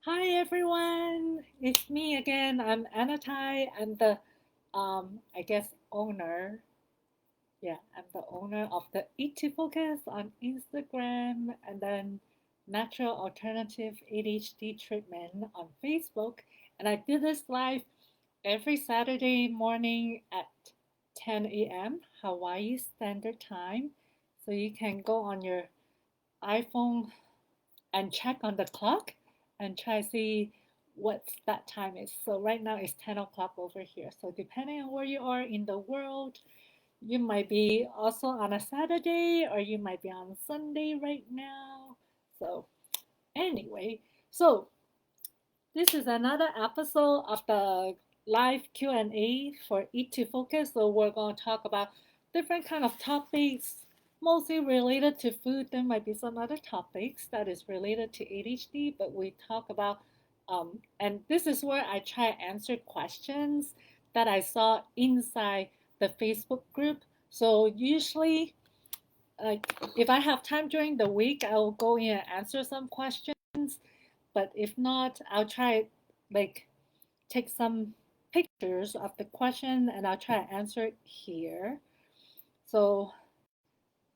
Hi everyone, it's me again. I'm Anatai. I'm the I guess owner. Yeah, I'm the owner of the Eat to Focus on Instagram and then Natural Alternative ADHD Treatment on Facebook. And I do this live every Saturday morning at 10 a.m. Hawaii Standard Time. So you can go on your iPhone and check on the clock and try to see what that time is. So right now it's 10 o'clock over here. So depending on where you are in the world, you might be also on a Saturday or you might be on Sunday right now. So anyway, so this is another episode of the live Q&A for Eat to Focus. So we're going to talk about different kind of topics, mostly related to food. There might be some other topics that is related to ADHD, but we talk about, and this is where I try to answer questions that I saw inside the Facebook group. So usually, like if I have time during the week, I will go in and answer some questions. But if not, I'll try like take some pictures of the question and I'll try to answer it here. So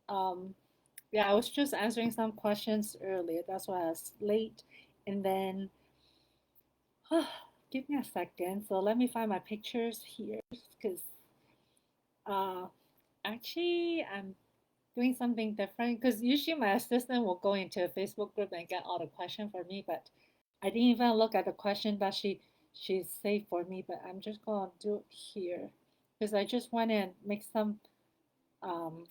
um, yeah, I was just answering some questions earlier. That's why I was late. And then give me a second. So let me find my pictures here because uh, actually I'm doing something different because usually my assistant will go into a Facebook group and get all the questions for me, but I didn't even look at the question that she saved for me, but I'm just gonna do it here because I just want to make some um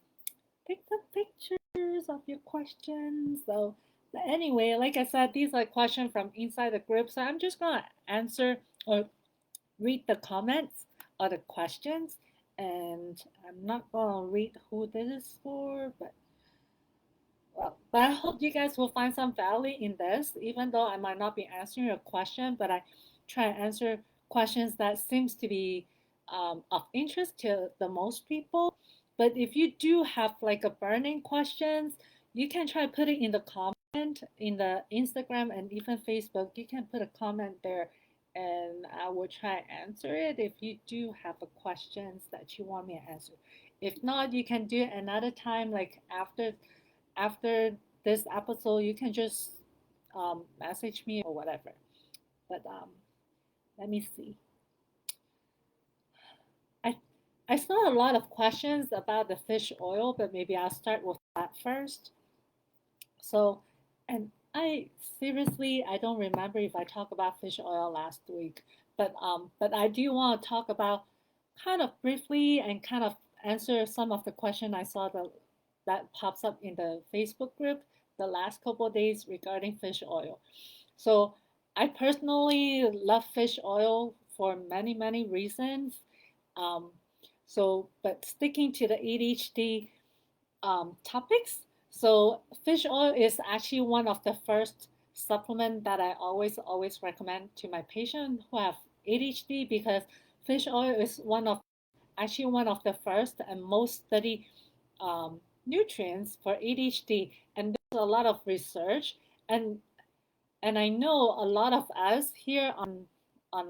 take some pictures of your questions. So but anyway, like I said, these are questions from inside the group, so I'm just gonna answer or read the comments or the questions, and I'm not gonna read who this is for, but I hope you guys will find some value in this, even though I might not be answering your question, but I try to answer questions that seems to be of interest to the most people. But if you do have like a burning questions, you can try to put it in the comment in the Instagram and even Facebook. You can put a comment there and I will try to answer it if you do have a questions that you want me to answer. If not, you can do it another time, like after this episode, you can just message me or whatever. But let me see. I I saw a lot of questions about the fish oil, but maybe I'll start with that first. So, and I seriously I don't remember if I talked about fish oil last week, but I do want to talk about kind of briefly and kind of answer some of the question I saw that pops up in the Facebook group the last couple of days regarding fish oil. So I personally love fish oil for many reasons. Um, but sticking to the ADHD topics. So fish oil is actually one of the first supplement that I always recommend to my patients who have ADHD because fish oil is one of the first and most studied nutrients for ADHD, and there's a lot of research and and I know a lot of us here on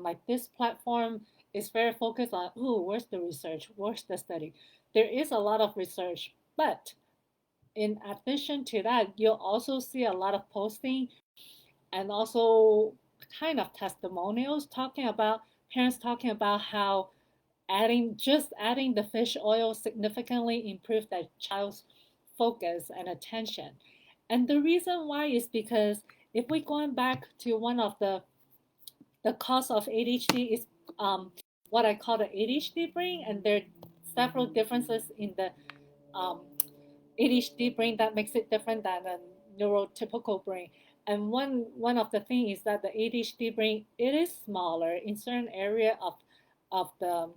like this platform is very focused on, oh, where's the research, where's the study. There is a lot of research, but in addition to that, you'll also see a lot of posting and also kind of testimonials talking about parents talking about how adding the fish oil significantly improved their child's focus and attention. And the reason why is because if we're going back to one of the cause of ADHD is what I call the ADHD brain, and there are several differences in the um, ADHD brain that makes it different than a neurotypical brain. And one of the things is that the ADHD brain it is smaller in certain area of the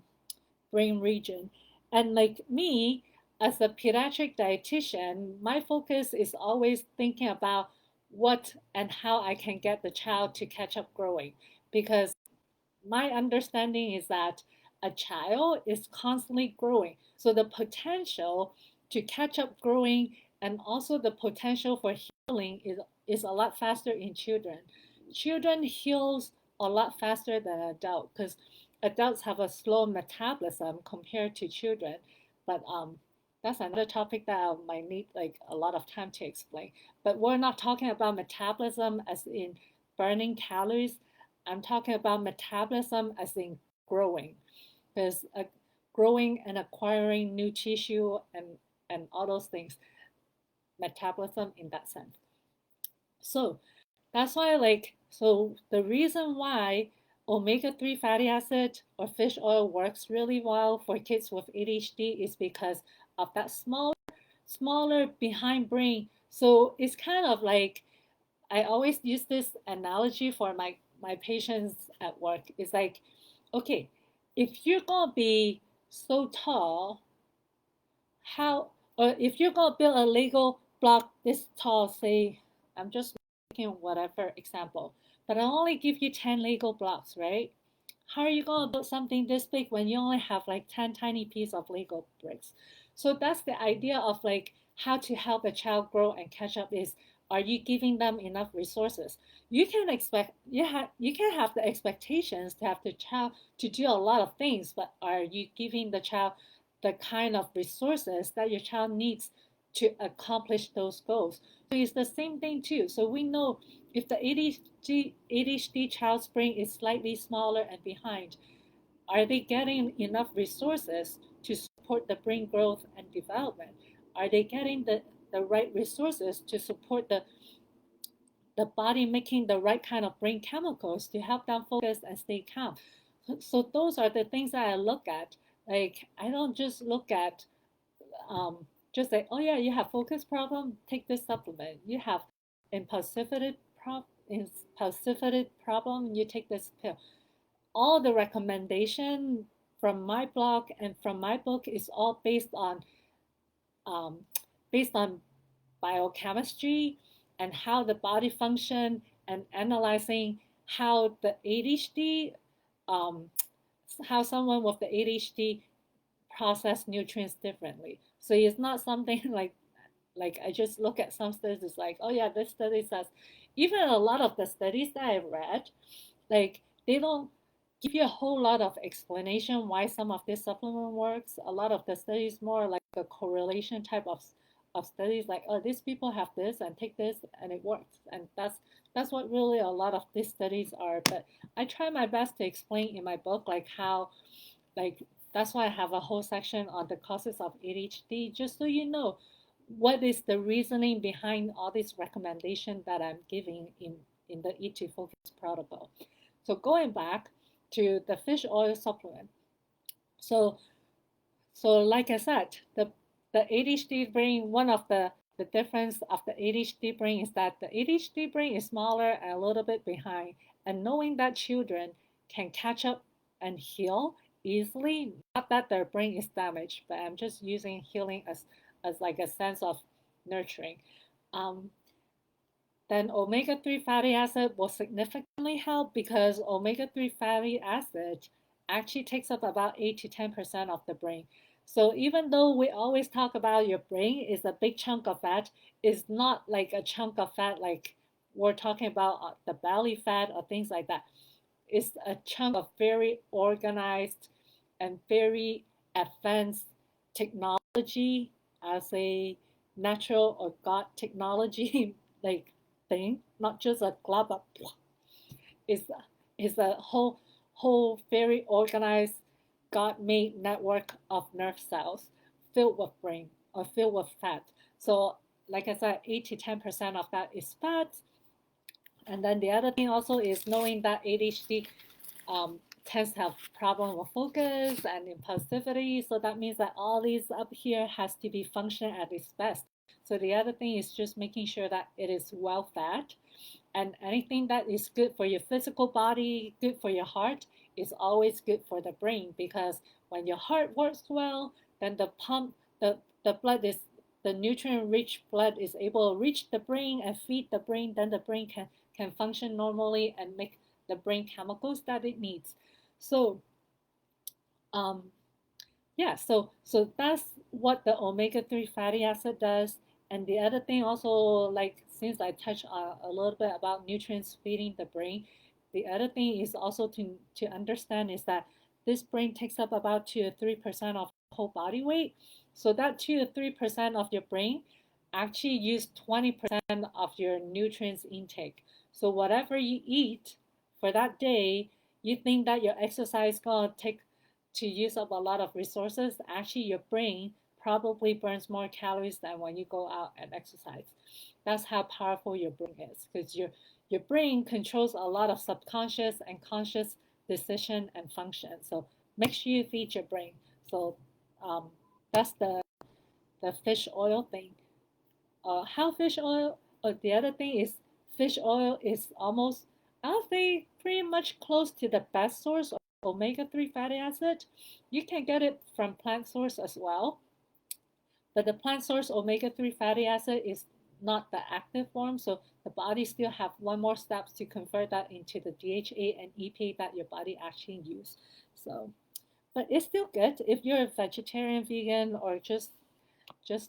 brain region. And like me, as a pediatric dietitian, my focus is always thinking about what and how I can get the child to catch up growing. Because my understanding is that a child is constantly growing. So the potential to catch up growing and also the potential for healing is a lot faster in children. children heals a lot faster than adults because adults have a slow metabolism compared to children. But that's another topic that I might need like a lot of time to explain. But we're not talking about metabolism as in burning calories. I'm talking about metabolism as in growing, because growing and acquiring new tissue and all those things, metabolism in that sense. So that's why, like, so the reason why omega-3 fatty acid or fish oil works really well for kids with ADHD is because of that smaller behind brain. So it's kind of like I always use this analogy for my patients at work. It's like, okay, if you're gonna be so tall, how or if you're gonna build a Lego block this tall, say I'm just making whatever example, but I only give you 10 Lego blocks, right? How are you gonna build something this big when you only have like 10 tiny pieces of Lego bricks? So that's the idea of like how to help a child grow and catch up is, are you giving them enough resources? You can have the expectations to have the child to do a lot of things, but are you giving the child the kind of resources that your child needs to accomplish those goals? So it's the same thing too. So we know if the ADHD child's brain is slightly smaller and behind, are they getting enough resources to support the brain growth and development? Are they getting the right resources to support the body making the right kind of brain chemicals to help them focus and stay calm? So those are the things that I look at. Like I don't just look at just like, oh yeah, you have focus problem, take this supplement. You have impulsivity impulsivity problem, you take this pill. All the recommendation from my blog and from my book is all um, based on biochemistry and how the body function and analyzing how the ADHD, um, how someone with the ADHD process nutrients differently. So it's not something like I just look at some studies, it's like, oh yeah, this study says, even a lot of the studies that I've read, like they don't give you a whole lot of explanation why some of this supplement works. A lot of the studies more like a correlation type of studies, like, oh, these people have this and take this and it works. And that's what really a lot of these studies are. But I try my best to explain in my book like how, like, that's why I have a whole section on the causes of ADHD, just so you know what is the reasoning behind all these recommendations that I'm giving in the Eat to Focus protocol. So going back to the fish oil supplement. So like I said, the ADHD brain, one of the difference of the ADHD brain is that the ADHD brain is smaller and a little bit behind. And knowing that children can catch up and heal easily, not that their brain is damaged, but I'm just using healing as like a sense of nurturing. Um, then omega-3 fatty acid will significantly help because omega-3 fatty acid actually takes up about 8 to 10% of the brain. So even though we always talk about your brain is a big chunk of fat, it's not like a chunk of fat like we're talking about the belly fat or things like that. It's a chunk of very organized and very advanced technology as a natural or God technology like thing, not just a glob of is a whole very organized God-made network of nerve cells filled with brain or filled with fat. So like I said, 8 to 10% of that is fat. And then the other thing also is knowing that ADHD tends to have problem with focus and impulsivity. So that means that all these up here has to be functioning at its best. So the other thing is just making sure that it is well fed, and anything that is good for your physical body, good for your heart, is always good for the brain, because when your heart works well, then the blood is the nutrient rich blood is able to reach the brain and feed the brain, then the brain can function normally and make the brain chemicals that it needs. So um, yeah, so that's what the omega-3 fatty acid does. And the other thing also, like since I touched a little bit about nutrients feeding the brain, the other thing is also to understand is that this brain takes up about 2 to 3% of whole body weight. So that 2 to 3% of your brain actually use 20% of your nutrients intake. So whatever you eat for that day, you think that your exercise is gonna take to use up a lot of resources. Actually, your brain probably burns more calories than when you go out and exercise. That's how powerful your brain is, because your brain controls a lot of subconscious and conscious decision and function. So make sure you feed your brain. So um, that's the fish oil thing. How fish oil? The other thing is fish oil is almost, I'll say, pretty much close to the best source of omega-3 fatty acid. You can get it from plant source as well, but the plant source omega-3 fatty acid is not the active form, so the body still have one more steps to convert that into the DHA and EPA that your body actually use. So, but it's still good if you're a vegetarian, vegan, or just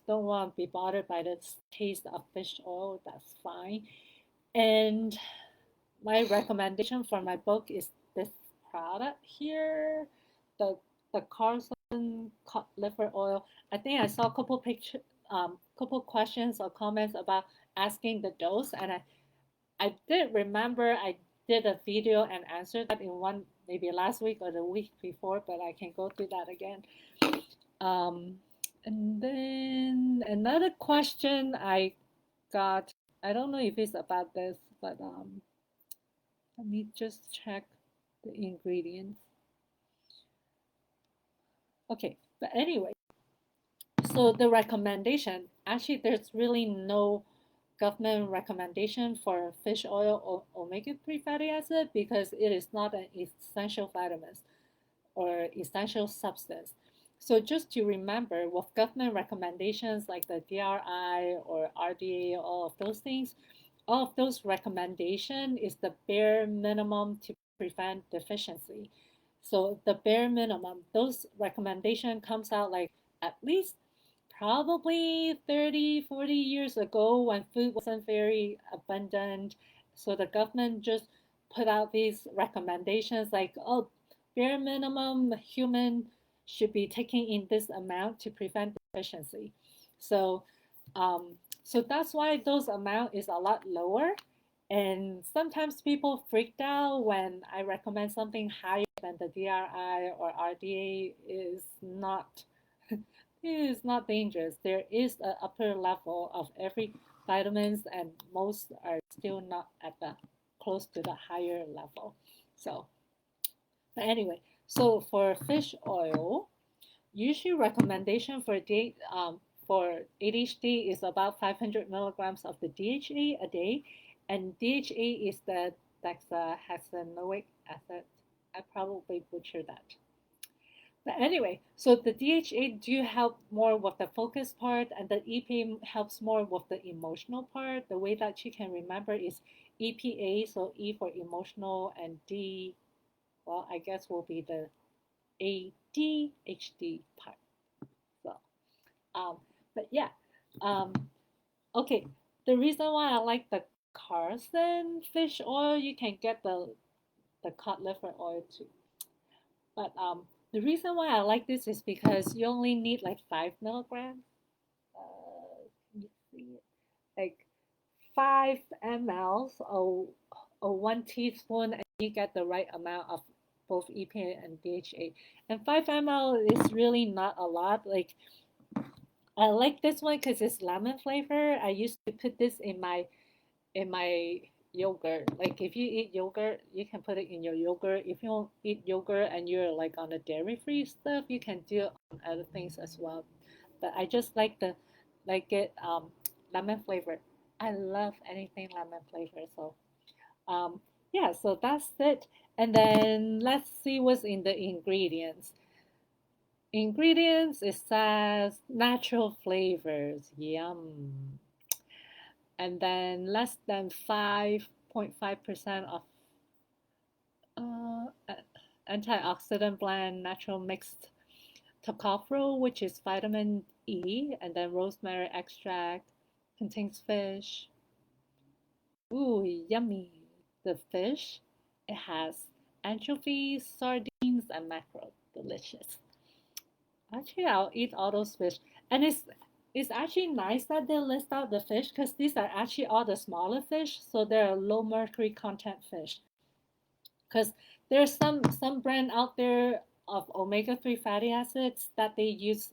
don't want to be bothered by the taste of fish oil. That's fine. And my recommendation for my book is this product here, the the Carson cod liver oil. I think I saw a couple questions or comments about asking the dose, and I did remember I did a video and answered that in one maybe last week or the week before, but I can go through that again. Um, and then another question I got, I don't know if it's about this, but let me just check the ingredients. Okay, but anyway, so the recommendation, actually there's really no government recommendation for fish oil or omega-3 fatty acid because it is not an essential vitamin or essential substance. So just to remember, with government recommendations like the DRI or RDA, all of those things, all of those recommendation is the bare minimum to prevent deficiency. So the bare minimum, those recommendation comes out like at least probably 30, 40 years ago when food wasn't very abundant. So the government just put out these recommendations like, oh, bare minimum human should be taking in this amount to prevent deficiency. So, so that's why those amount is a lot lower. And sometimes people freaked out when I recommend something higher than the DRI or RDA is not it is not dangerous. There is an upper level of every vitamins, and most are still not at the close to the higher level. So, but anyway, so for fish oil, usually recommendation for ADHD is about 500 milligrams of the DHA a day, and DHA is the dexahexanoic acid. I probably butchered that. But anyway, so the DHA do help more with the focus part, and the EPA helps more with the emotional part. The way that you can remember is EPA, so E for emotional, and D, well, I guess will be the ADHD part. So, um, but yeah, um, okay. The reason why I like the Carson fish oil, you can get the cod liver oil too. But the reason why I like this is because you only need like 5 milligrams. Can you see it? Like 5 mLs or 1 teaspoon, and you get the right amount of both EPA and DHA. And 5 ml is really not a lot. Like I like this one because it's lemon flavor. I used to put this in my yogurt. Like if you eat yogurt, you can put it in your yogurt. If you don't eat yogurt and you're like on the dairy-free stuff, you can do it on other things as well. But I just like it lemon flavor. I love anything lemon flavor. So um yeah, so that's it. And then let's see what's in the ingredients. Ingredients, it says natural flavors. Yum. And then less than 5.5% of antioxidant blend, natural mixed tocopherol, which is vitamin E, and then rosemary extract, contains fish. Ooh, yummy. The fish, it has anchovies, sardines, and mackerel. Delicious. Actually, I'll eat all those fish. And it's actually nice that they list out the fish because these are actually all the smaller fish, so they're low mercury content fish. Because there's some brand out there of omega-3 fatty acids that they use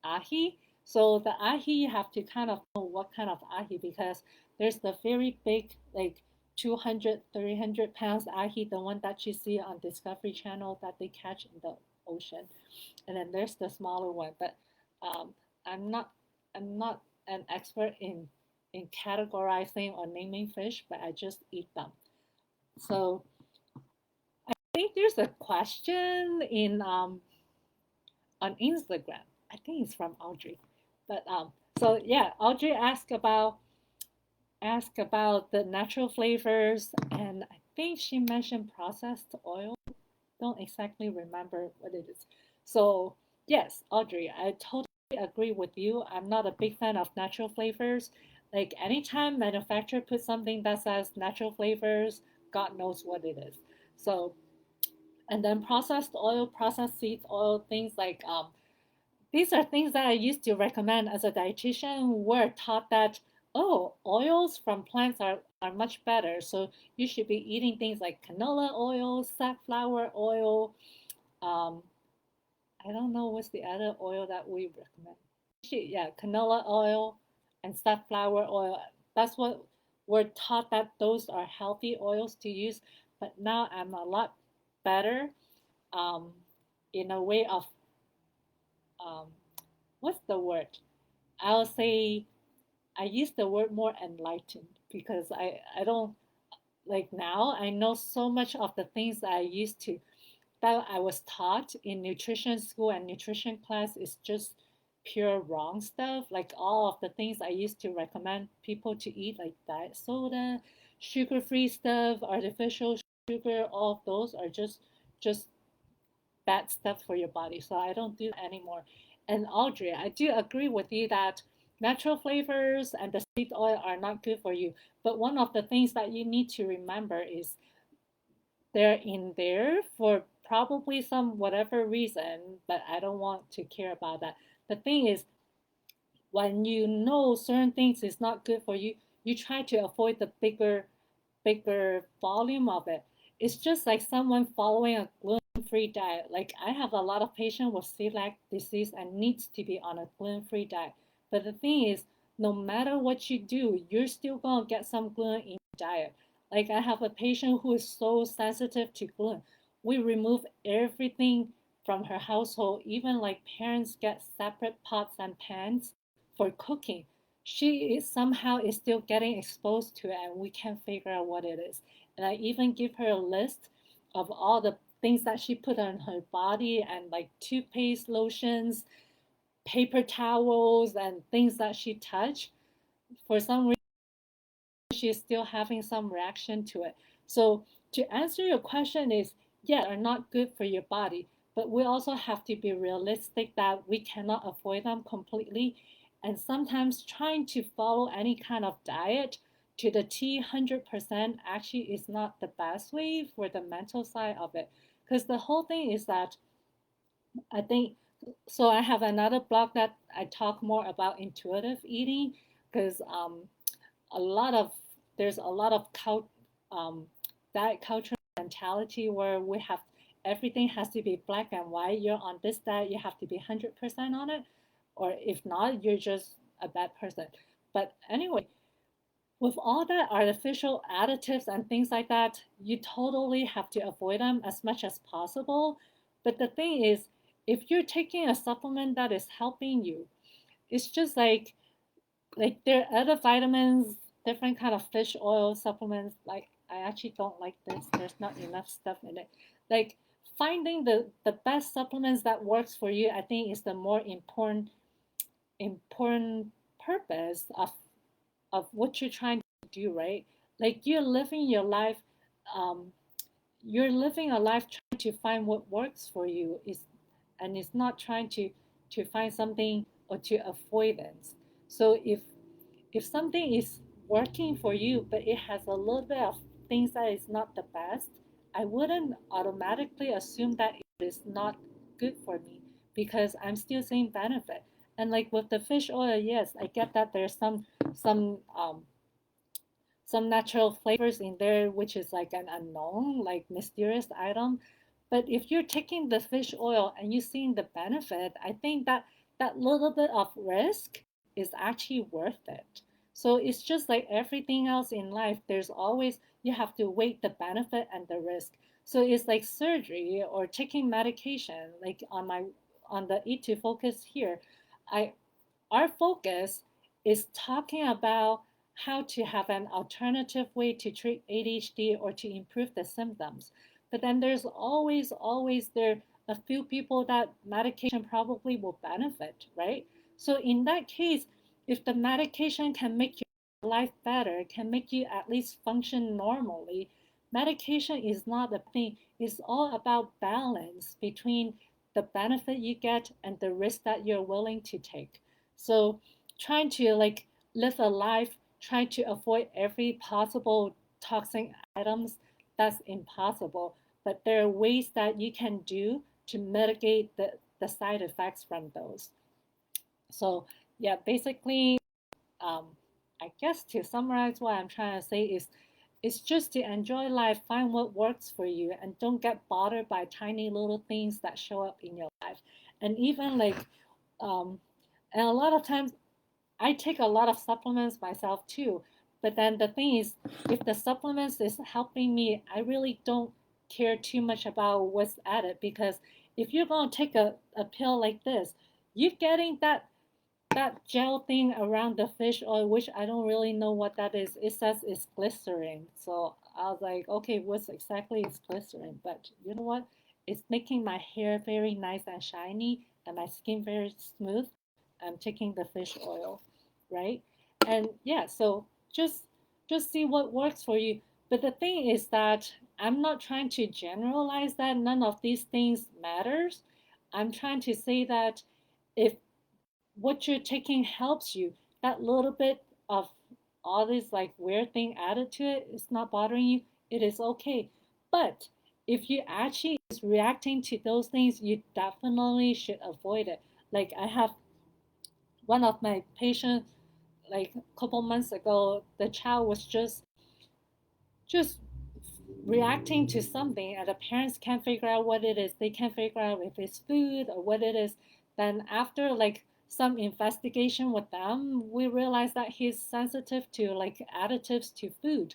ahi. So the ahi, you have to kind of know what kind of ahi because there's the very big, like 200, 300 pounds ahi, the one that you see on Discovery Channel that they catch in the ocean. And then there's the smaller one. But um, I'm not I'm not an expert in categorizing or naming fish, but I just eat them. So I think there's a question in on Instagram. I think it's from Audrey. But so yeah, Audrey asked about the natural flavors, and I think she mentioned processed oil. Don't exactly remember what it is. So yes, Audrey, I totally agree with you. I'm not a big fan of natural flavors. Like anytime manufacturer puts something that says natural flavors, God knows what it is. So and then processed oil, processed seeds oil, things like these are things that I used to recommend as a dietitian. We're taught that, oh, oils from plants are much better. So you should be eating things like canola oil, safflower oil. Um, I don't know what's the other oil that we recommend. Yeah, canola oil and safflower oil. That's what we're taught that those are healthy oils to use. But now I'm a lot better um, in a way of um, what's the word? I'll say I use the word more enlightened because I don't like now I know so much of the things that I used to that I was taught in nutrition school and nutrition class is just pure wrong stuff. Like all of the things I used to recommend people to eat, like diet soda, sugar-free stuff, artificial sugar, all of those are just bad stuff for your body. So I don't do that anymore. And Audrey, I do agree with you that natural flavors and the seed oil are not good for you. But one of the things that you need to remember is they're in there for probably some whatever reason, but I don't want to care about that. The thing is, when you know certain things is not good for you, you try to avoid the bigger volume of it. It's just like someone following a gluten-free diet. Like I have a lot of patients with celiac disease and needs to be on a gluten-free diet. But the thing is, no matter what you do, you're still gonna get some gluten in your diet. Like I have a patient who is so sensitive to gluten. We remove everything from her household, even like parents get separate pots and pans for cooking. She is somehow is still getting exposed to it and we can't figure out what it is. And I even give her a list of all the things that she put on her body and like toothpaste, lotions, paper towels, and things that she touched. For some reason, she's still having some reaction to it. So to answer your question is, yeah, are not good for your body, but we also have to be realistic that we cannot avoid them completely. And sometimes trying to follow any kind of diet to the T 100% actually is not the best way for the mental side of it. Because the whole thing is that I think so. I have another blog that I talk more about intuitive eating because a lot of there's a lot of diet culture mentality where we have everything has to be black and white. You're on this diet, you have to be 100% on it, or if not, you're just a bad person. But anyway, with all that artificial additives and things like that, you totally have to avoid them as much as possible. But the thing is, if you're taking a supplement that is helping you, it's just like there are other vitamins, different kind of fish oil supplements. Like I actually don't like this. There's not enough stuff in it. Like finding the best supplements that works for you, I think is the more important purpose of what you're trying to do, right? Like um, you're living a life trying to find what works for you is, and it's not trying to find something or to avoidance. So if something is working for you, but it has a little bit of things that is not the best, I wouldn't automatically assume that it is not good for me because I'm still seeing benefit. And like with the fish oil, yes, I get that there's some some natural flavors in there, which is like an unknown, like mysterious item. But if you're taking the fish oil and you're seeing the benefit, I think that that little bit of risk is actually worth it. So it's just like everything else in life, there's always, you have to weigh the benefit and the risk. So it's like surgery or taking medication, like on the Eat to Focus here. I Our focus is talking about how to have an alternative way to treat ADHD or to improve the symptoms. But then there's always there a few people that medication probably will benefit, right? So in that case, if the medication can make your life better, can make you at least function normally, medication is not a thing. It's all about balance between the benefit you get and the risk that you're willing to take. So trying to like live a life, trying to avoid every possible toxic items, that's impossible. But there are ways that you can do to mitigate the side effects from those. So yeah, basically, um, I guess to summarize what I'm trying to say is it's just to enjoy life, find what works for you, and don't get bothered by tiny little things that show up in your life. And even like, um, and a lot of times I take a lot of supplements myself too. But then the thing is, if the supplements is helping me, I really don't care too much about what's added because if you're gonna take a pill like this, you're getting that gel thing around the fish oil, which I don't really know what that is. It says it's glycerin. So I was like, okay, what's exactly is glycerin? But you know what? It's making my hair very nice and shiny and my skin very smooth. I'm taking the fish oil, right? And yeah, so just just see what works for you. But the thing is that I'm not trying to generalize that none of these things matters. I'm trying to say that if what you're taking helps you, that little bit of all this like weird thing added to it is not bothering you, it is okay. But if you actually is reacting to those things, you definitely should avoid it. Like I have one of my patients like a couple months ago, the child was just reacting to something and the parents can't figure out what it is. They can't figure out if it's food or what it is. Then after like some investigation with them, we realized that he's sensitive to like additives to food.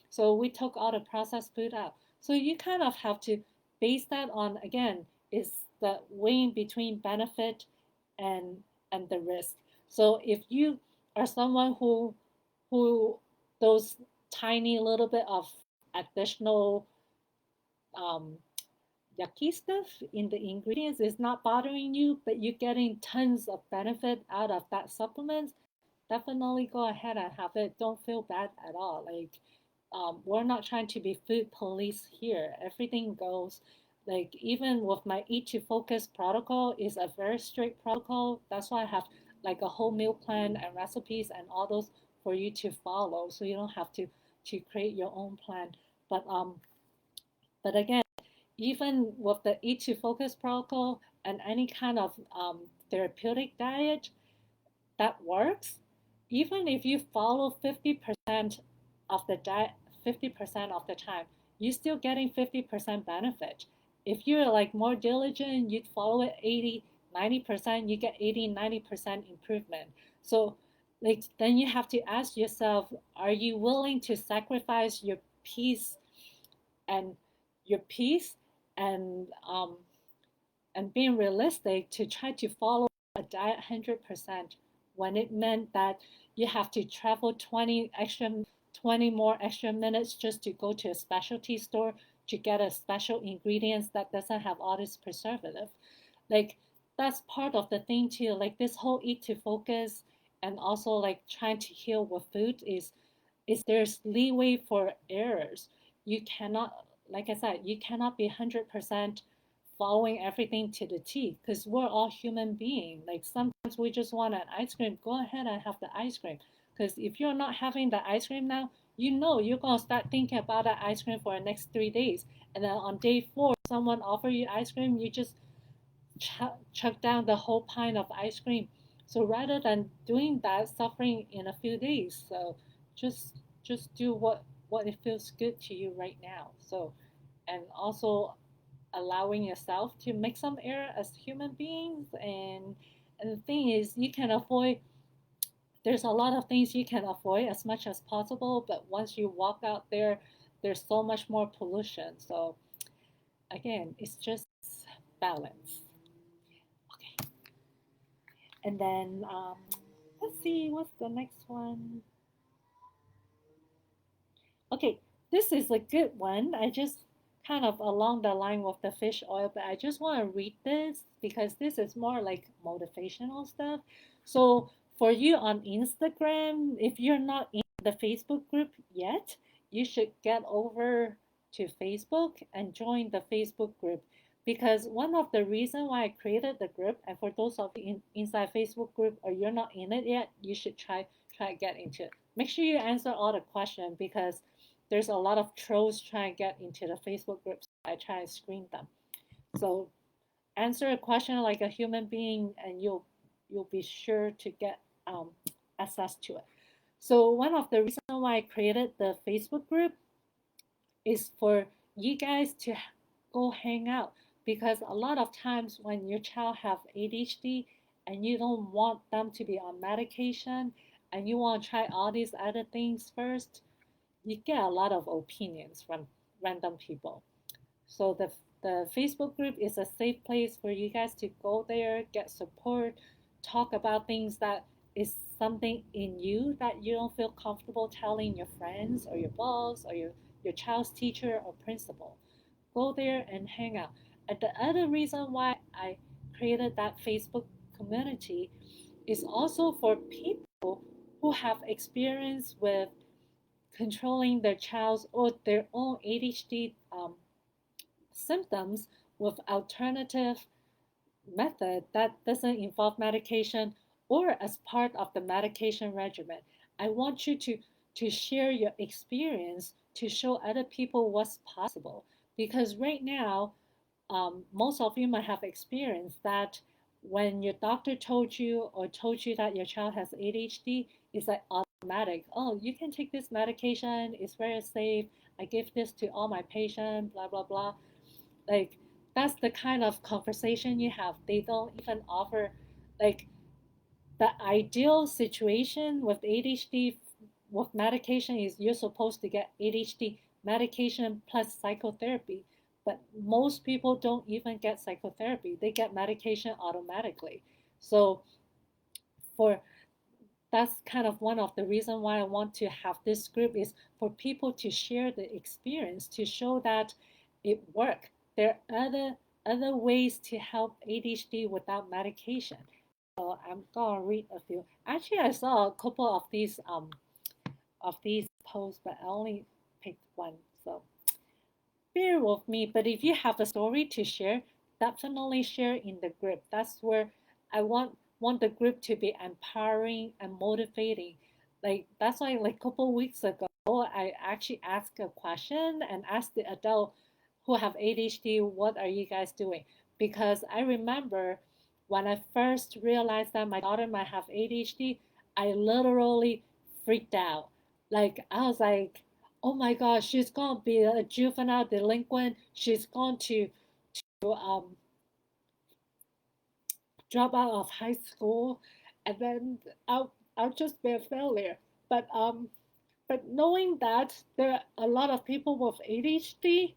So we took all the processed food out. So you kind of have to base that on again is the weighing between benefit and and the risk. So if you are someone who those tiny little bit of additional um, yucky stuff in the ingredients is not bothering you, but you're getting tons of benefit out of that supplement, definitely go ahead and have it. Don't feel bad at all. Like, we're not trying to be food police here. Everything goes. Like even with my Eat to Focus protocol is a very strict protocol. That's why I have like a whole meal plan and recipes and all those for you to follow. So you don't have to create your own plan. But but again, even with the Eat to Focus protocol and any kind of therapeutic diet, that works, even if you follow 50% of the diet, 50% of the time, you're still getting 50% benefit. If you're like more diligent, you'd follow it 80, 90%, you get 80, 90% improvement. So like then you have to ask yourself, are you willing to sacrifice your peace and your peace and being realistic to try to follow a diet 100% when it meant that you have to travel 20 more extra minutes just to go to a specialty store to get a special ingredients that doesn't have all this preservative. Like that's part of the thing too. Like this whole Eat to Focus and also like trying to heal with food is there's leeway for errors. You cannot, like I said, you cannot be 100% following everything to the T because we're all human beings. Like sometimes we just want an ice cream. Go ahead and have the ice cream Because if you're not having the ice cream now, you know you're gonna start thinking about that ice cream for the next 3 days. And then on day four, someone offer you ice cream, you just chuck down the whole pint of ice cream. So rather than doing that, suffering in a few days, so just do what it feels good to you right now. So and also allowing yourself to make some error as human beings, and the thing is you can avoid, there's a lot of things you can avoid as much as possible, but once you walk out there, there's so much more pollution. So again, it's just balance. Okay. And then let's see, what's the next one? Okay, this is a good one. I just kind of along the line with the fish oil, but I just want to read this because this is more like motivational stuff. So for you on Instagram, if you're not in the Facebook group yet, you should get over to Facebook and join the Facebook group, because one of the reason why I created the group, and for those of you inside Facebook group or you're not in it yet, you should try to get into it. Make sure you answer all the questions, because there's a lot of trolls trying to get into the Facebook groups. I try to screen them. So answer a question like a human being, and you'll be sure to get access to it. So one of the reasons why I created the Facebook group is for you guys to go hang out, because a lot of times when your child have ADHD and you don't want them to be on medication and you want to try all these other things first, you get a lot of opinions from random people. So the Facebook group is a safe place for you guys to go there, get support, talk about things that is something in you that you don't feel comfortable telling your friends or your boss or your child's teacher or principal. Go there and hang out. And the other reason why I created that Facebook community is also for people who have experience with controlling their child's or their own ADHD symptoms with alternative method that doesn't involve medication or as part of the medication regimen. I want you to share your experience to show other people what's possible, because right now most of you might have experienced that when your doctor told you that your child has ADHD, it's like automatic. Oh, you can take this medication. It's very safe. I give this to all my patients. Blah blah blah. Like that's the kind of conversation you have. They don't even offer, like, the ideal situation with ADHD with medication is you're supposed to get ADHD medication plus psychotherapy. But most people don't even get psychotherapy. They get medication automatically. So for that's kind of one of the reasons why I want to have this group is for people to share the experience to show that it works. There are other ways to help ADHD without medication. So I'm gonna read a few. Actually, I saw a couple of these posts, but I only picked one. So bear with me. But if you have a story to share, definitely share in the group. That's where I want the group to be empowering and motivating. Like that's why like a couple weeks ago I actually asked a question and asked the adult who have ADHD, what are you guys doing? Because I remember when I first realized that my daughter might have ADHD, I literally freaked out. Like I was like, oh my gosh, she's gonna be a juvenile delinquent. She's going to drop out of high school, and then I'll just be a failure. But knowing that there are a lot of people with ADHD,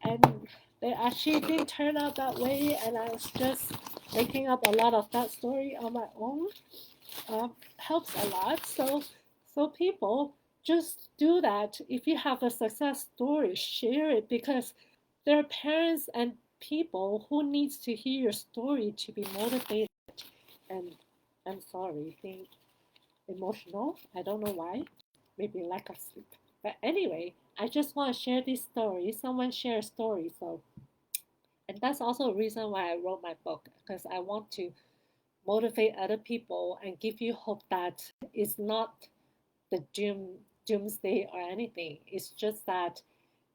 and they actually didn't turn out that way, and I was just making up a lot of that story on my own, helps a lot. So people just do that. If you have a success story, share it, because there are parents and people who needs to hear your story to be motivated. And I'm sorry, being emotional. I don't know why. Maybe lack of sleep. But anyway, I just want to share this story. Someone share a story. So, and that's also a reason why I wrote my book, because I want to motivate other people and give you hope that it's not the doomsday or anything. It's just that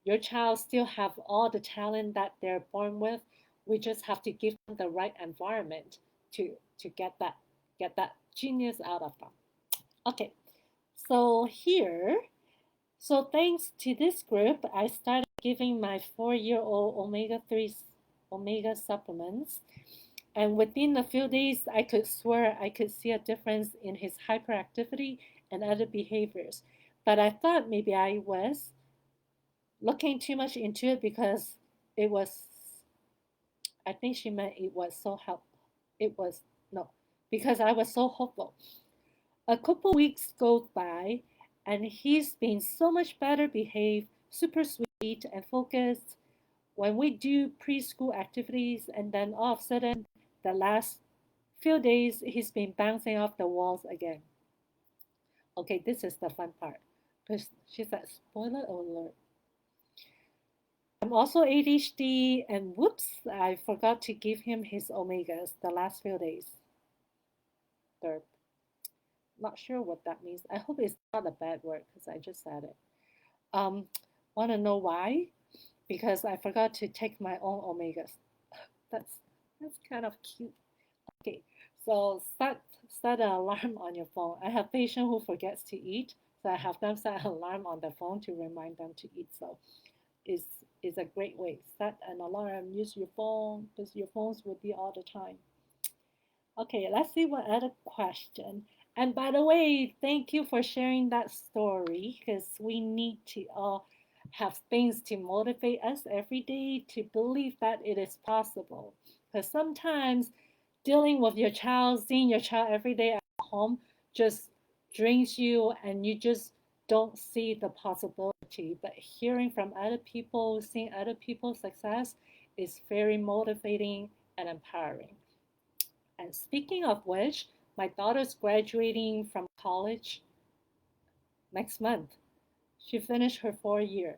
your child still have all the talent that they're born with. We just have to give them the right environment to get that genius out of them. Okay, so here, so thanks to this group, I started giving my 4-year-old omega-3 omega supplements. And within a few days, I could swear I could see a difference in his hyperactivity and other behaviors. But I thought maybe I was looking too much into it because it was, I think she meant it was so help. It was, no, because I was so hopeful. A couple weeks go by, and he's been so much better behaved, super sweet and focused. When we do preschool activities, and then all of a sudden, the last few days, he's been bouncing off the walls again. Okay, this is the fun part. Because she said, spoiler alert. I'm also ADHD, and whoops, I forgot to give him his omegas the last few days. Derp. Not sure what that means. I hope it's not a bad word because I just said it. Um, Want to know why? Because I forgot to take my own omegas. That's that's kind of cute. Okay, so set an alarm on your phone. I have patients who forgets to eat, so I have them set an alarm on the phone to remind them to eat. So is is a great way. Set an alarm. Use your phone because your phones will be all the time. Okay, let's see what other question. And by the way, thank you for sharing that story because we need to all have things to motivate us every day to believe that it is possible. Because sometimes dealing with your child, seeing your child every day at home just drains you and you just don't see the possibility. But hearing from other people, seeing other people's success is very motivating and empowering. And speaking of which, my daughter's graduating from college next month. She finished her 4 year.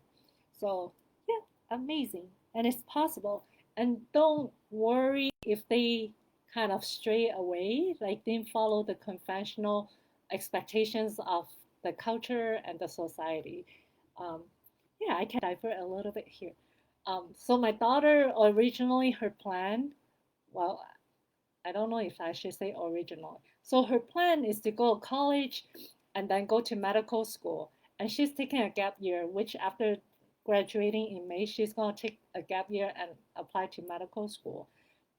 So, yeah, amazing. And it's possible. And don't worry if they kind of stray away, like didn't follow the conventional expectations of the culture and the society. Um, yeah, I can divert a little bit here. So my daughter originally her plan, well, I don't know if I should say original. So her plan is to go to college and then go to medical school. And she's taking a gap year, which after graduating in May, she's going to take a gap year and apply to medical school.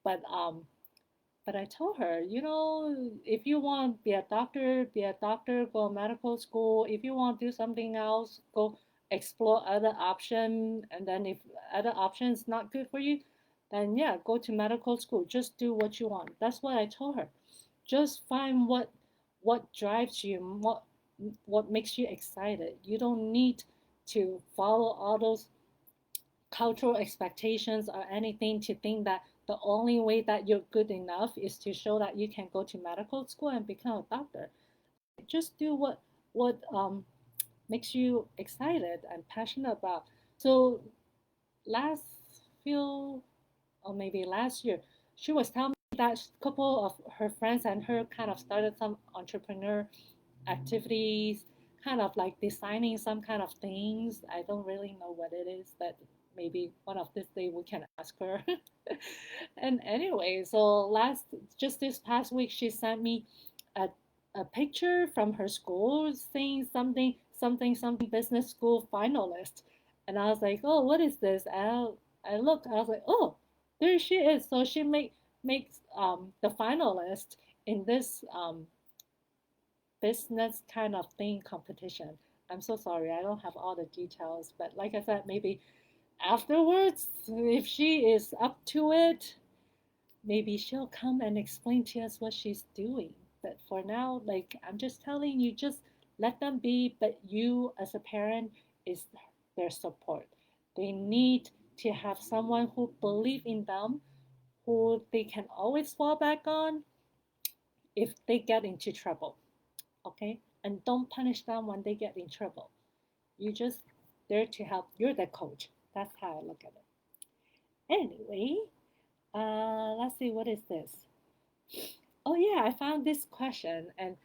But I told her, if you want to be a doctor, go to medical school. If you want to do something else, go explore other option. And then if other option is not good for you, then yeah, go to medical school. Just do what you want. That's what I told her. Just find what drives you, what makes you excited. You don't need to follow all those cultural expectations or anything to think that the only way that you're good enough is to show that you can go to medical school and become a doctor. Just do what makes you excited and passionate about. So last few or maybe last year, she was telling me that a couple of her friends and her kind of started some entrepreneur activities, kind of like designing some kind of things. I don't really know what it is, but maybe one of this day we can ask her. And anyway, so just this past week, she sent me a, a picture from her school saying something business school finalist. And I was like, oh, what is this? I looked, I was like, oh, there she is. So she makes the finalist in this business kind of thing competition. I'm so sorry, I don't have all the details, but like I said, maybe afterwards, if she is up to it, maybe she'll come and explain to us what she's doing. But for now, like I'm just telling you, just let them be. But you, as a parent, is their support. They need to have someone who believe in them, who they can always fall back on if they get into trouble. Okay, and don't punish them when they get in trouble. You just there to help. You're the coach. That's how I look at it. Anyway, let's see what is this. Oh yeah, I found this question, and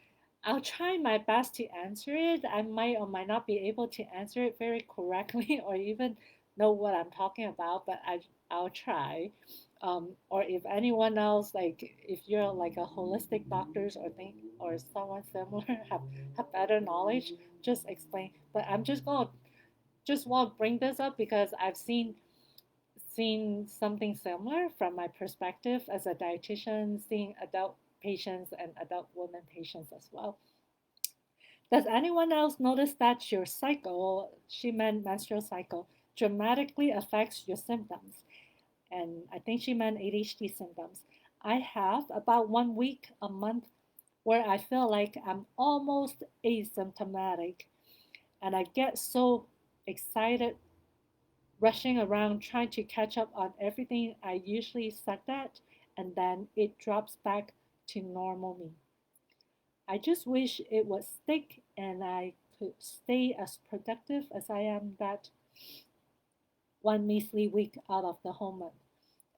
I'll try my best to answer it. I might or might not be able to answer it very correctly or even know what I'm talking about, but I'll try. Or if anyone else, like if you're like a holistic doctors or think or someone similar have better knowledge, just explain. But I'm just want to bring this up because I've seen something similar from my perspective as a dietitian, seeing adult patients and adult women patients as well. Does anyone else notice that your cycle, she meant menstrual cycle, dramatically affects your symptoms? And I think she meant ADHD symptoms. I have about 1 week a month where I feel like I'm almost asymptomatic and I get so excited rushing around trying to catch up on everything I usually suck at, and then it drops back to normal me. I just wish it would stick and I could stay as productive as I am that 1 measly week out of the whole month.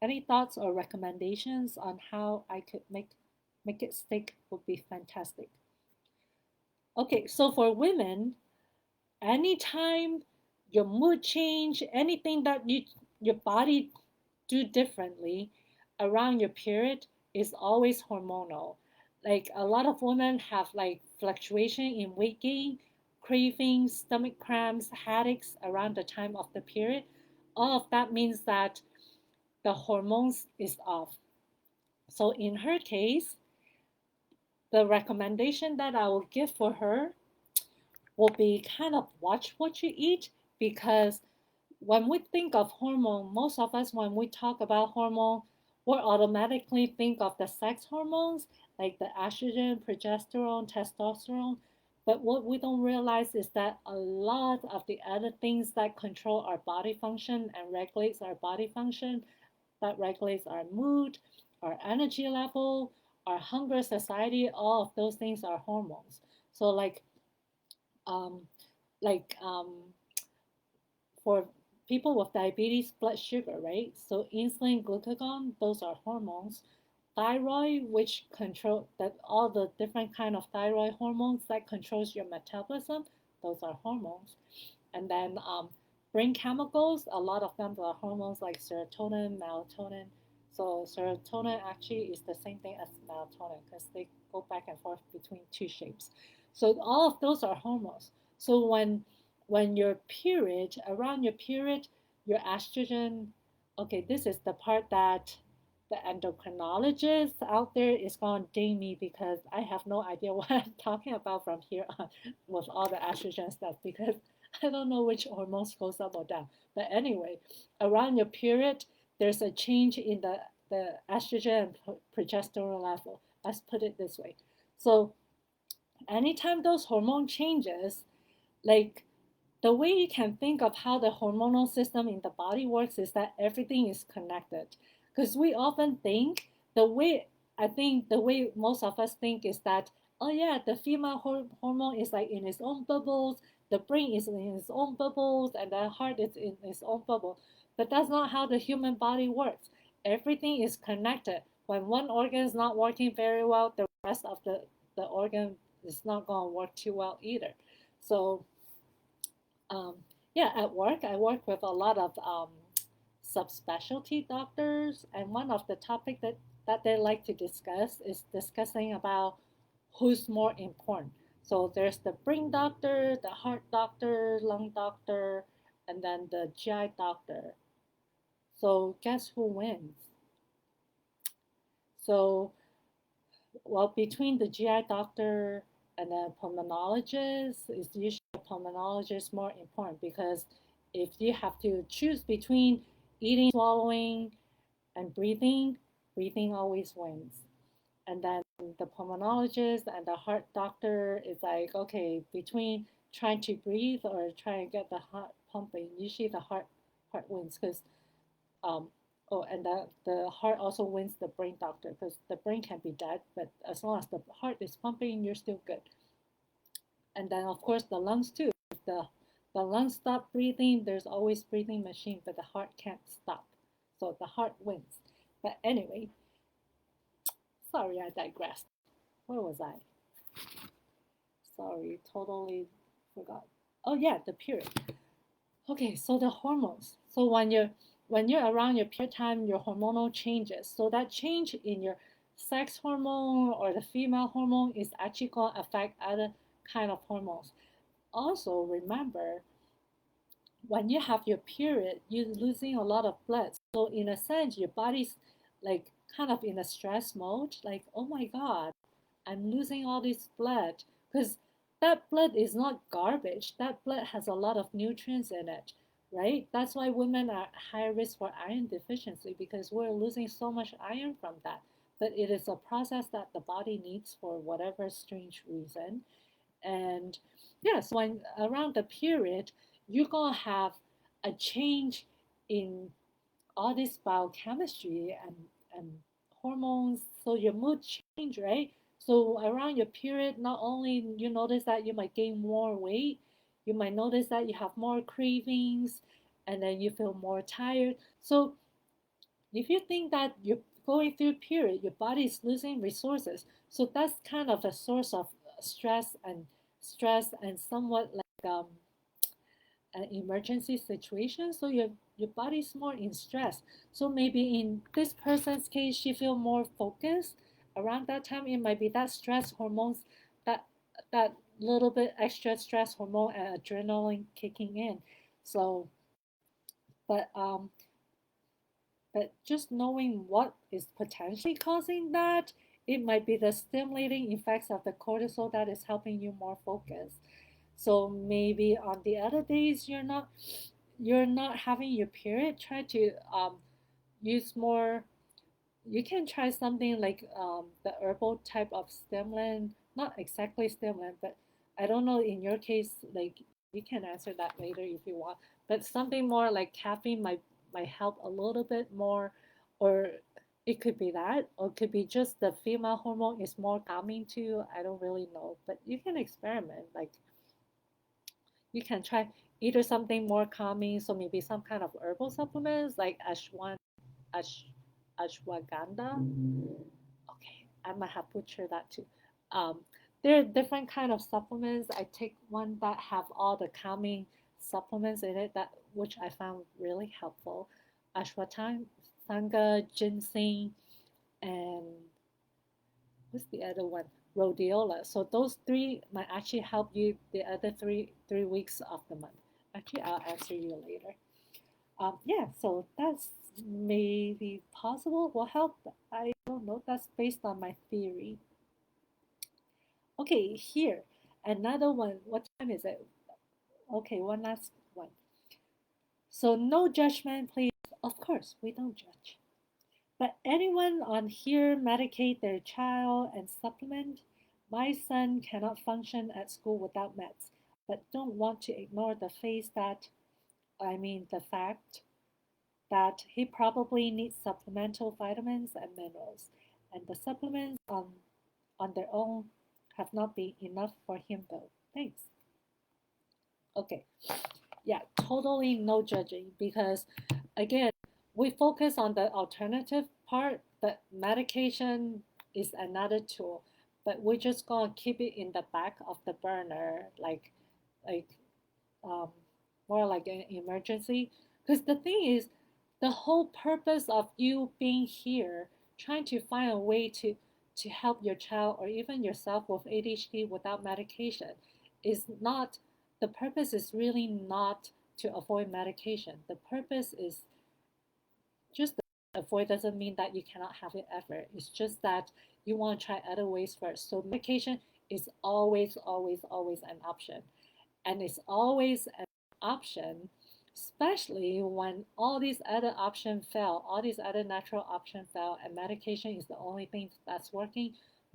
Any thoughts or recommendations on how I could make it stick would be fantastic. Okay, so for women, anytime your mood change, anything that your body do differently around your period is always hormonal. Like a lot of women have like fluctuation in weight gain, cravings, stomach cramps, headaches around the time of the period. All of that means that the hormones is off. So in her case, the recommendation that I will give for her will be kind of watch what you eat because when we think of hormone, most of us, when we talk about hormone, we automatically think of the sex hormones like the estrogen, progesterone, testosterone. But what we don't realize is that a lot of the other things that control our body function and regulates our body function, that regulates our mood, our energy level, our hunger society, all of those things are hormones. So um, like for people with diabetes, blood sugar, right? So insulin, glucagon, those are hormones. Thyroid, which control that all the different kind of thyroid hormones that controls your metabolism, those are hormones. And then brain chemicals, a lot of them are hormones like serotonin, melatonin. So serotonin actually is the same thing as melatonin because they go back and forth between two shapes. So all of those are hormones. So when your period, around your period, your estrogen, okay, this is the part that the endocrinologist out there is going to ding me because I have no idea what I'm talking about from here on with all the estrogen stuff because I don't know which hormones goes up or down. But anyway, around your period, there's a change in the estrogen and progesterone level. Let's put it this way. So anytime those hormone changes, like the way you can think of how the hormonal system in the body works is that everything is connected. Because we often think the way I think the way most of us think is that, oh yeah, the female hormone is like in its own bubbles, the brain is in its own bubbles, and the heart is in its own bubble. But that's not how the human body works. Everything is connected. When one organ is not working very well, the rest of the organ is not going to work too well either. So um, yeah, at work, I work with a lot of subspecialty doctors, and one of the topic that they like to discuss is discussing about who's more important. So there's the brain doctor, the heart doctor, lung doctor, and then the GI doctor. So guess who wins? So well, between the GI doctor and the pulmonologist, it's usually the pulmonologist more important because if you have to choose between eating, swallowing, and breathing, breathing always wins. And then the pulmonologist and the heart doctor is like, okay, between trying to breathe or trying to get the heart pumping, usually the heart wins because um, oh, and the heart also wins the brain doctor because the brain can be dead, but as long as the heart is pumping, you're still good. And then of course the lungs too. If the lungs stop breathing, there's always breathing machine, but the heart can't stop. So the heart wins. But anyway, sorry I digressed. Where was I? Sorry, totally forgot. Oh yeah, the period. Okay, so the hormones. So when you're around your period time, your hormonal changes. So that change in your sex hormone or the female hormone is actually going to affect other kind of hormones. Also, remember when you have your period, you're losing a lot of blood. So in a sense, your body's like kind of in a stress mode, like, oh my God, I'm losing all this blood. Because that blood is not garbage. That blood has a lot of nutrients in it, right? That's why women are higher risk for iron deficiency because we're losing so much iron from that. But it is a process that the body needs for whatever strange reason. And yeah, so when around the period, you're gonna have a change in all this biochemistry and hormones. So your mood change, right? So around your period, not only you notice that you might gain more weight, you might notice that you have more cravings, and then you feel more tired. So if you think that you're going through a period, your body is losing resources. So that's kind of a source of stress and somewhat like an emergency situation. So your body's more in stress. So maybe in this person's case, she feel more focused. Around that time, it might be that stress hormones, that that little bit extra stress hormone and adrenaline kicking in. So, but just knowing what is potentially causing that, it might be the stimulating effects of the cortisol that is helping you more focus. So maybe on the other days you're not having your period, try to use more. You can try something like the herbal type of stimulant, not exactly stimulant, but I don't know in your case, like you can answer that later if you want, but something more like caffeine might help a little bit more, or it could be that, or it could be just the female hormone is more calming too. I don't really know, but you can experiment. Like you can try either something more calming, so maybe some kind of herbal supplements like ash, ashwagandha. Okay, I might have butchered that too. Um, there are different kind of supplements. I take one that have all the calming supplements in it that which I found really helpful. Ashwagandha, ginseng, and what's the other one? Rhodiola. So those three might actually help you the other three weeks of the month. Actually, I'll answer you later. Yeah, so that's maybe possible. Will help. I don't know. That's based on my theory. Okay, here another one. What time is it? Okay, one last one. So no judgment, please. Of course, we don't judge. But anyone on here medicate their child and supplement? My son cannot function at school without meds, but don't want to ignore the face that, I mean, the fact that he probably needs supplemental vitamins and minerals, and the supplements on their own have not been enough for him though. Thanks. Okay, yeah, totally no judging because again, we focus on the alternative part, but medication is another tool. But we're just gonna keep it in the back of the burner, like um, more like an emergency. Because the thing is, the whole purpose of you being here, trying to find a way to help your child or even yourself with ADHD without medication, is not. The purpose is really not to avoid medication. The purpose is just avoid doesn't mean that you cannot have it ever. It's just that you want to try other ways first. So medication is always, always, always an option. And it's always an option, especially when all these other options fail, all these other natural options fail, and medication is the only thing that's working.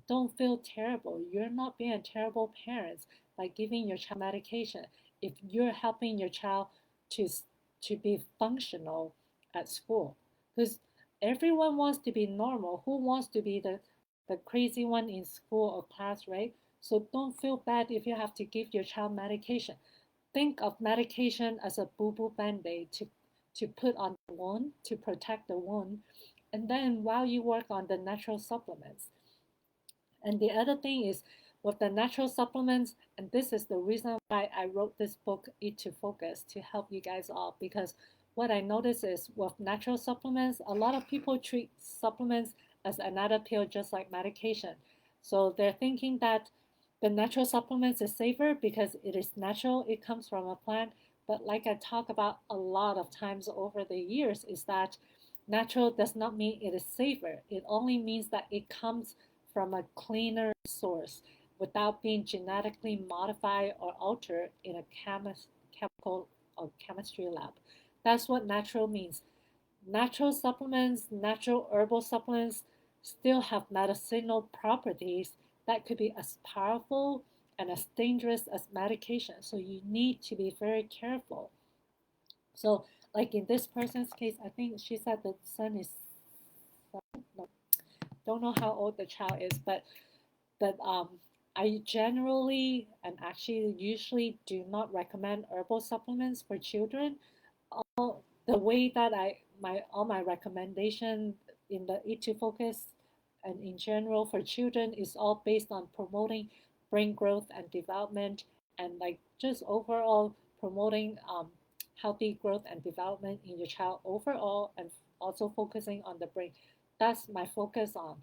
Don't feel terrible. You're not being a terrible parent by giving your child medication. If you're helping your child to to be functional at school, because everyone wants to be normal. Who wants to be the crazy one in school or class, right? So don't feel bad if you have to give your child medication. Think of medication as a boo-boo band-aid to put on the wound, to protect the wound, and then while you work on the natural supplements. And the other thing is, with the natural supplements, and this is the reason why I wrote this book, Eat to Focus, to help you guys all. Because what I notice is with natural supplements, a lot of people treat supplements as another pill, just like medication. So they're thinking that the natural supplements is safer because it is natural, it comes from a plant. But like I talk about a lot of times over the years, is that natural does not mean it is safer. It only means that it comes from a cleaner source without being genetically modified or altered in a chemical or chemistry lab. That's what natural means. Natural supplements, natural herbal supplements still have medicinal properties that could be as powerful and as dangerous as medication. So you need to be very careful. So, like in this person's case, I think she said the son is, no, don't know how old the child is, but I generally and actually usually do not recommend herbal supplements for children. The way that all my recommendation in the Eat to Focus and in general for children is all based on promoting brain growth and development, and like just overall promoting healthy growth and development in your child overall, and also focusing on the brain. That's my focus on.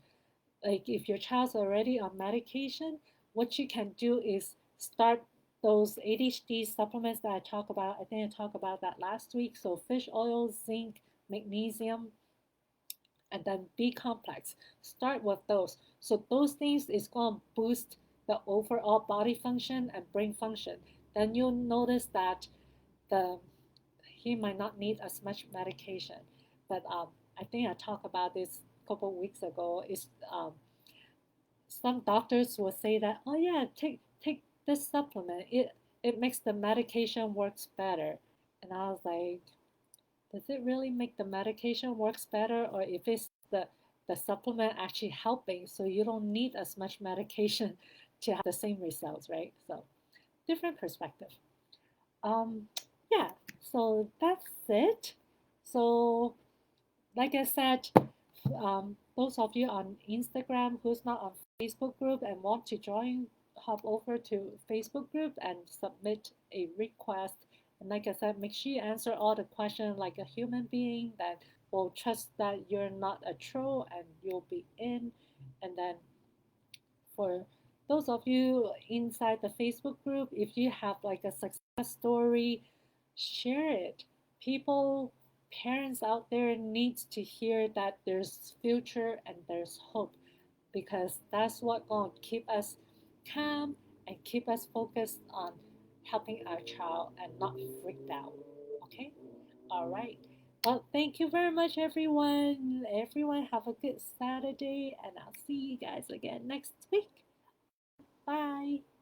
Like if your child's already on medication, what you can do is start those ADHD supplements that I talked about. I think I talked about that last week. So fish oil, zinc, magnesium, and then B complex. Start with those. So those things is going to boost the overall body function and brain function. Then you'll notice that the he might not need as much medication. But I think I talked about this a couple of weeks ago. Is some doctors will say that, oh yeah, take this supplement. It makes the medication works better. And I was like, does it really make the medication works better, or if it's the supplement actually helping, so you don't need as much medication to have the same results, right? So different perspective. Um, yeah. So that's it. So like I said, those of you on Instagram who's not on Facebook group and want to join, hop over to Facebook group and submit a request. And like I said, make sure you answer all the questions like a human being that will trust that you're not a troll and you'll be in. And then for those of you inside the Facebook group, if you have like a success story, share it. People, parents out there needs to hear that there's future and there's hope, because that's what going to keep us calm and keep us focused on helping our child and not freaked out. Okay? All right. Well, thank you very much, everyone. Everyone, have a good Saturday, and I'll see you guys again next week. Bye.